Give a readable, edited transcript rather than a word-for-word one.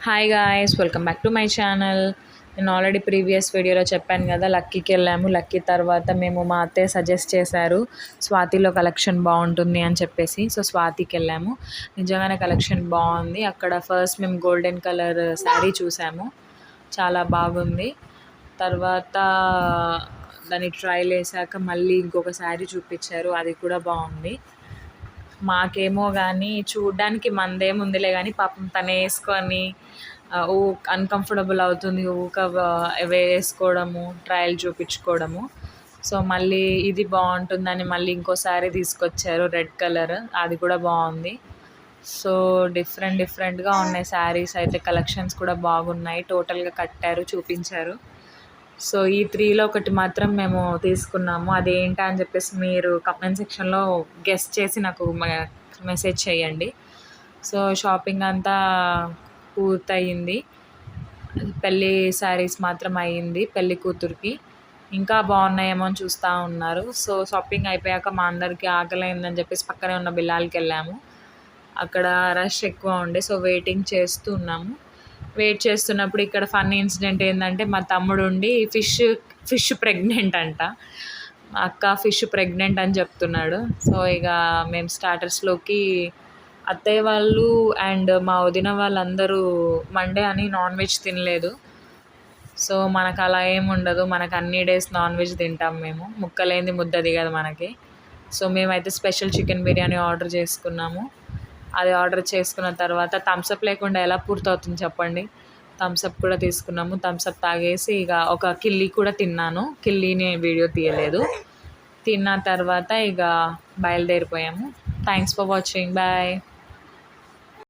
Hi guys, welcome back to my channel. నేను already previous వీడియోలో చెప్పాను కదా, లక్కీకి వెళ్ళాము. లక్కీ తర్వాత మేము మా అత్తయ్య సజెస్ట్ చేశారు స్వాతిలో కలెక్షన్ బాగుంటుంది అని చెప్పేసి. సో స్వాతికి వెళ్ళాము. నిజంగానే కలెక్షన్ బాగుంది. అక్కడ ఫస్ట్ మేము గోల్డెన్ కలర్ శారీ చూసాము, చాలా బాగుంది. తర్వాత దాన్ని ట్రైల్ వేసాక మళ్ళీ ఇంకొక శారీ చూపించారు, అది కూడా బాగుంది. మాకేమో కానీ చూడ్డానికి మందేముందిలే కానీ పాపం తను వేసుకొని అన్కంఫర్టబుల్ అవుతుంది, వేసుకోవడము, ట్రయల్ చూపించుకోవడము. సో మళ్ళీ ఇది బాగుంటుందని మళ్ళీ ఇంకోసారి తీసుకొచ్చారు రెడ్ కలర్, అది కూడా బాగుంది. సో డిఫరెంట్గా ఉన్నాయి శారీస్ అయితే, కలెక్షన్స్ కూడా బాగున్నాయి. టోటల్గా కట్టారు, చూపించారు. సో ఈ త్రీలో ఒకటి మాత్రం మేము తీసుకున్నాము. అదేంటా అని చెప్పేసి మీరు కమెంట్ సెక్షన్లో గెస్ట్ చేసి నాకు మెసేజ్ చేయండి. సో షాపింగ్ అంతా పూర్తయింది. పెళ్ళి శారీస్ మాత్రం అయ్యింది పెళ్ళి కూతురికి. ఇంకా బాగున్నాయేమో అని చూస్తూ ఉన్నారు. సో షాపింగ్ అయిపోయాక మా అందరికీ ఆకలైందని చెప్పేసి పక్కనే ఉన్న బిల్లాలకి వెళ్ళాము. అక్కడ రష్ ఎక్కువ ఉండే, సో వెయిట్ చేస్తున్నప్పుడు ఇక్కడ ఫన్నీ ఇన్సిడెంట్ ఏంటంటే, మా తమ్ముడు ఉండి ఫిష్ ప్రెగ్నెంట్ అంట, అక్క ఫిష్ ప్రెగ్నెంట్ అని చెప్తున్నాడు. సో ఇక మేము స్టార్టర్స్లోకి అత్తయ్య వాళ్ళు అండ్ మా వదిన వాళ్ళందరూ మండే అని నాన్ వెజ్ తినలేదు. సో మనకు అలా ఏమి ఉండదు, మనకు అన్ని డేస్ నాన్ వెజ్ తింటాం మేము, ముక్కలేంది ముద్ద దిగదు మనకి. సో మేమైతే స్పెషల్ చికెన్ బిర్యానీ ఆర్డర్ చేసుకున్నాము. అది ఆర్డర్ చేసుకున్న తర్వాత థమ్స్అప్ లేకుండా ఎలా పూర్తవుతుంది చెప్పండి. థమ్స్అప్ కూడా తీసుకున్నాము. థమ్స్అప్ తాగేసి ఇక ఒక కిల్లీ కూడా తిన్నాను. కిల్లీని వీడియో తీయలేదు. తిన్న తర్వాత ఇక బయలుదేరిపోయాము. Thanks for watching, bye.